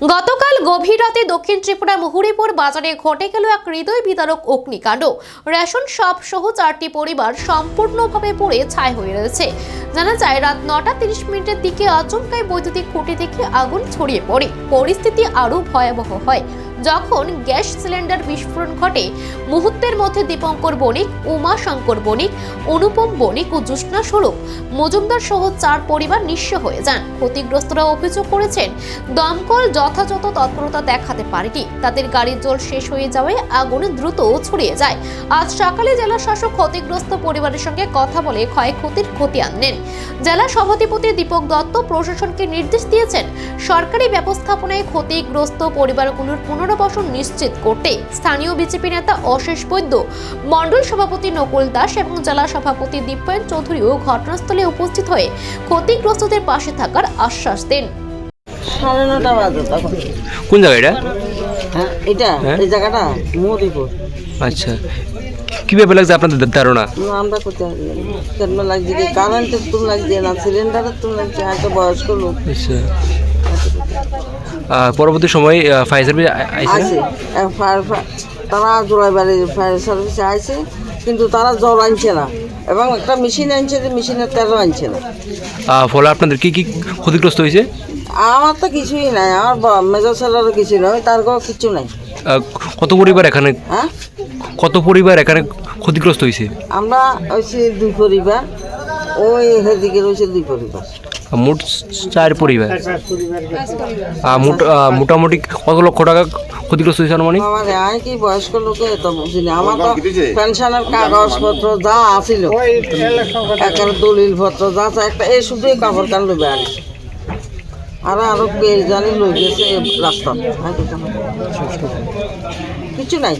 গতকাল গভীর রাতে দক্ষিণ ত্রিপুরা মুহুরীপুর বাজারে ঘটে গেল এক হৃদয় বিদারক অগ্নিকাণ্ড। রেশন শপ সহ 4টি পরিবার সম্পূর্ণভাবে পুড়ে ছাই হয়ে রয়েছে। জানা যায় রাত 9:30 দিকে আচমকাই বৈদ্যুতিক খুঁটি থেকে আগুন ছড়িয়ে পড়ে। পরিস্থিতি আরো ভয়াবহ হয় যখন গ্যাস সিলিন্ডার বিস্ফোরণ ঘটে। মুহূর্তের মধ্যে দীপঙ্কর বণিক, উমা শঙ্কর বণিক, অনুপম বণিক ও জ্যোৎস্না স্বরূপ মজুমদার সহ 4 পরিবার নিঃস্ব হয়ে যান। ক্ষতিগ্রস্তরা অভিযোগ করেছেন দমকল যথাযথ তৎপরতা দেখাতে পারেনি। তাদের গাড়ির জল শেষ হয়ে যাওয়ায় আগুন দ্রুত ছড়িয়ে যায়। আজ সকালে জেলা শাসক ক্ষতিগ্রস্ত পরিবারের সঙ্গে কথা বলে ক্ষয়ক্ষতির খতিয়ান নেন। জেলা সভাধিপতি দীপক দত্ত প্রশাসনকে নির্দেশ দিয়েছেন সরকারি ব্যবস্থাপনায় ক্ষতিগ্রস্ত পরিবারগুলোর পুনর্বাসন নিশ্চিত করতে। স্থানীয় বিজেপি নেতা অশেষ বৈদ্য, মণ্ডল সভাপতি নকুল দাস এবং জেলা সভাপতি দীপায়ন চৌধুরীও ঘটনাস্থলে উপস্থিত হয়ে ক্ষতিগ্রস্তদের পাশে থাকার আশ্বাস দেন। 9:30 বাজে তখন। কোন জায়গা এটা? হ্যাঁ, এটা এই জায়গাটা মুহুরীপুর। আচ্ছা, কিভাবে লাগছে আপনাদের ধারণা? আমরা কোথায় কেন লাগছে কি কারেন্টের তুল লাগছে না সিলিন্ডারের তুল লাগছে, একটা বয়স্ক লোক। আচ্ছা, পরবর্তী সময় ফায়ার সার্ভিস আছে তারা জোড়াইবাড়ি ফায়ার সার্ভিসে আইছে, কিন্তু তারা জল আনছে না এবং একটা মেশিন আনছে, মেশিনের তেলও আনছে না। ফলে আপনাদের কি কি ক্ষতিগ্রস্ত হয়েছে? আমার তো কিছুই নাই, আমার মেজর ছেলেরও কিছু নয়, তার কিছু নাই। কত পরিবার এখানে হ্যাঁ, কত পরিবার এখানে ক্ষতিগ্রস্ত হয়েছে? আমরা হচ্ছে 2 পরিবার, ওই এদিকে রয়েছে 2 পরিবার, মোট 4 পরিবার। মোটামুটি কত লক্ষ টাকা ক্ষতিগ্রস্ত হয়েছে আনুমানিক? আমার আয় কি বয়স্ক লোকে তো বুঝিনি, আমার তো পেনশনের কাগজপত্র যা আছিল, একের দলিল পত্র যা আছে, একটা এই শুধু কাপড় কান লইবে আর আরো জানি লই গেছে রাস্তা, কিছু নাই।